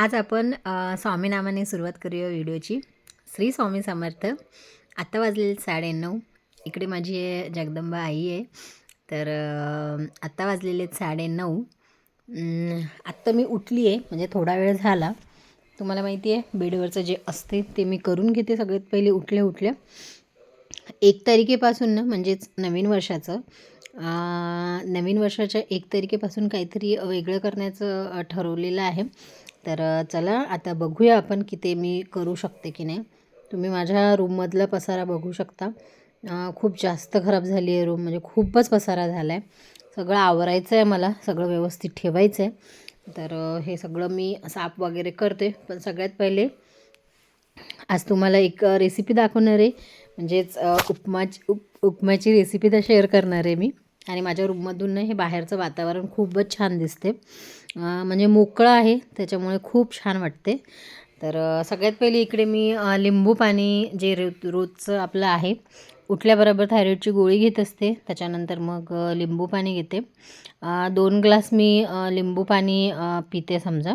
आज आपण स्वामीनामाने सुरुवात करूया व्हिडिओची. श्री स्वामी समर्थ. आत्ता वाजलेले 9:30. इकडे माझी जगदंबा आई आहे. तर आत्ता वाजलेले 9:30. आत्ता मी उठली आहे, म्हणजे थोडा वेळ झाला. तुम्हाला माहिती आहे बेडवरचं जे असते ते मी करून घेते सगळ्यात पहिले उठल्या 1 तारखेपासून ना, म्हणजेच नवीन वर्षाच्या 1 तारखेपासून काहीतरी वेगळं करण्याचं ठरवलेलं आहे. तर चला आता बघूया आपण की ते मी करू शकते की नाही. तुम्ही माझ्या रूममधला पसारा बघू शकता. खूप जास्त खराब झाली आहे रूम, म्हणजे खूपच पसारा झाला आहे. सगळं आवरायचं आहे, मला सगळं व्यवस्थित ठेवायचं आहे. तर हे सगळं मी साफ वगैरे करते. पण सगळ्यात पहिले आज तुम्हाला एक रेसिपी दाखवणार आहे, म्हणजेच उपमाची रेसिपी तर शेअर करणार आहे मी. आणि माझ्या रूममधून हे बाहेरचं वातावरण खूपच छान दिसते, म्हणजे मोकळं आहे, त्याच्यामुळे खूप छान वाटते. तर सगळ्यात पहिले इकडे मी लिंबू पाणी जे रोजचं आपलं आहे, उठल्याबरोबर थायरॉईडची गोळी घेत असते. त्याच्यानंतर मग लिंबू पाणी घेते. 2 ग्लास मी लिंबू पाणी पिते समजा.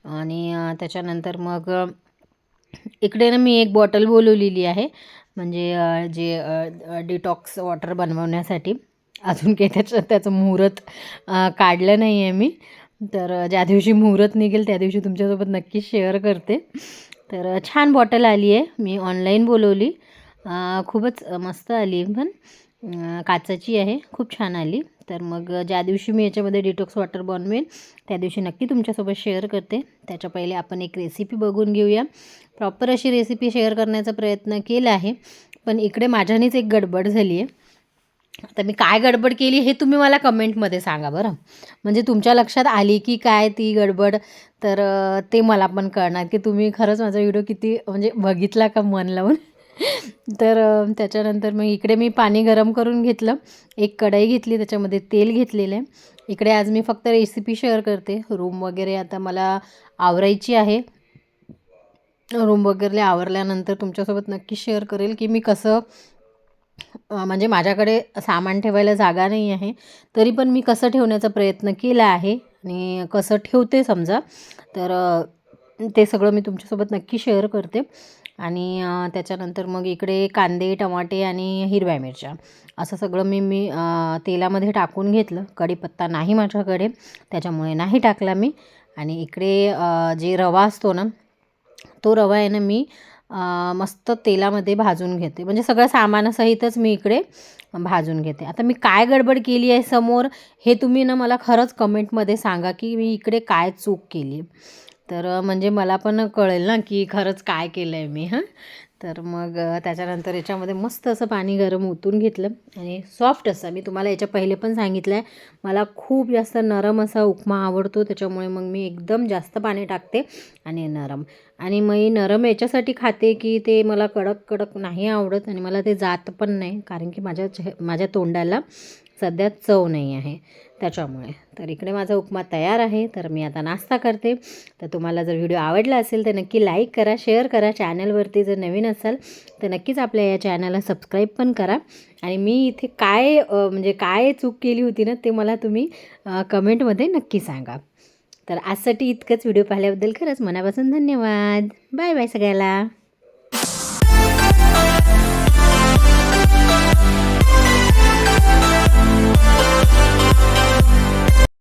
आणि त्याच्यानंतर मग इकडे ना मी एक बॉटल बोलवलेली आहे, म्हणजे जे डिटॉक्स वॉटर बनवण्यासाठी. अजून काही त्याचं मुहूर्त काढलं नाही आहे मी. तर ज्या दिवशी मुहूर्त निघेल त्या दिवशी तुमच्यासोबत नक्की शेअर करते. तर छान बॉटल आली आहे, मी ऑनलाईन बोलवली. खूपच मस्त आली, पण काचेची आहे, खूप छान आली. तर मग ज्या दिवशी मी याच्यामध्ये डिटॉक्स वॉटर बनवेन त्या दिवशी नक्की तुमच्यासोबत शेअर करते. त्याच्या पहिले आपण एक रेसिपी बघून घेऊया. प्रॉपर अशी रेसिपी शेअर करण्याचा प्रयत्न केला आहे, पण इकडे माझ्यानेच एक गडबड झाली आहे. आता मी काय गडबड केली हे तुम्ही मला कमेंटमध्ये सांगा बरं, म्हणजे तुमच्या लक्षात आली की काय ती गडबड. तर ते मला पण कळणार की तुम्ही खरंच माझा व्हिडिओ किती म्हणजे बघितला का मन लावून. तर त्याच्यानंतर मग इकडे मी पाणी गरम करून घेतलं. एक कढई घेतली, त्याच्यामध्ये तेल घेतलेलं आहे. इकडे आज मी फक्त रेसिपी शेअर करते. रूम वगैरे आता मला आवरायची आहे. रूम वगैरे आवरल्यानंतर तुमच्यासोबत नक्की शेअर करेल की मी कसं, म्हणजे माझ्याकडे सामान ठेवायला जागा नाही आहे, तरी पण मी कसं ठेवण्याचा प्रयत्न केला आहे आणि कसं ठेवते समजा. तर ते सगळं मी तुमच्यासोबत नक्की शेअर करते. आणि त्याच्यानंतर मग इकडे कांदे, टमाटे आणि हिरव्या मिरच्या असं सगळं मी तेलामध्ये टाकून घेतलं. कढीपत्ता नाही माझ्याकडे, त्याच्यामुळे नाही टाकला मी. आणि इकडे जे रवा असतो ना, तो रवा आहे ना मी मस्त तेलामध्ये भाजून घेते, म्हणजे सगळं सामानासहितच मी इकडे भाजून घेते. आता मी काय गडबड केली आहे समोर हे तुम्ही ना मला खरंच कमेंटमध्ये सांगा की मी इकडे काय चूक केली. तर म्हणजे मला पण कळेल ना की खरंच काय केलं आहे मी. तर मग त्याच्यानंतर याच्यामध्ये मस्त असं पाणी गरम ओतून घेतलं आणि सॉफ्ट असं, मी तुम्हाला याच्या पहिले पण सांगितलं आहे, मला खूप जास्त नरम असा उपमा आवडतो, त्याच्यामुळे मग मी एकदम जास्त पाणी टाकते आणि नरम. आणि मी नरम याच्यासाठी खाते की ते मला कडक कडक नाही आवडत आणि मला ते जात पण नाही, कारण की माझ्या तोंडाला सध्या चव नाही आहे त्याच्यामुळे. तर इकडे माझा उपमा तयार आहे. तर मी आता नाश्ता करते. तर तुम्हाला जर व्हिडिओ आवडला असेल तर नक्की लाईक करा, शेअर करा. चॅनलवरती जर नवीन असाल तर नक्कीच आपल्या या चॅनलला सबस्क्राईब पण करा. आणि मी इथे म्हणजे काय चूक केली होती ना ते मला तुम्ही कमेंटमध्ये नक्की सांगा. तर आजसाठी इतकंच. व्हिडिओ पाहिल्याबद्दल खरंच मनापासून धन्यवाद. बाय बाय सगळ्याला.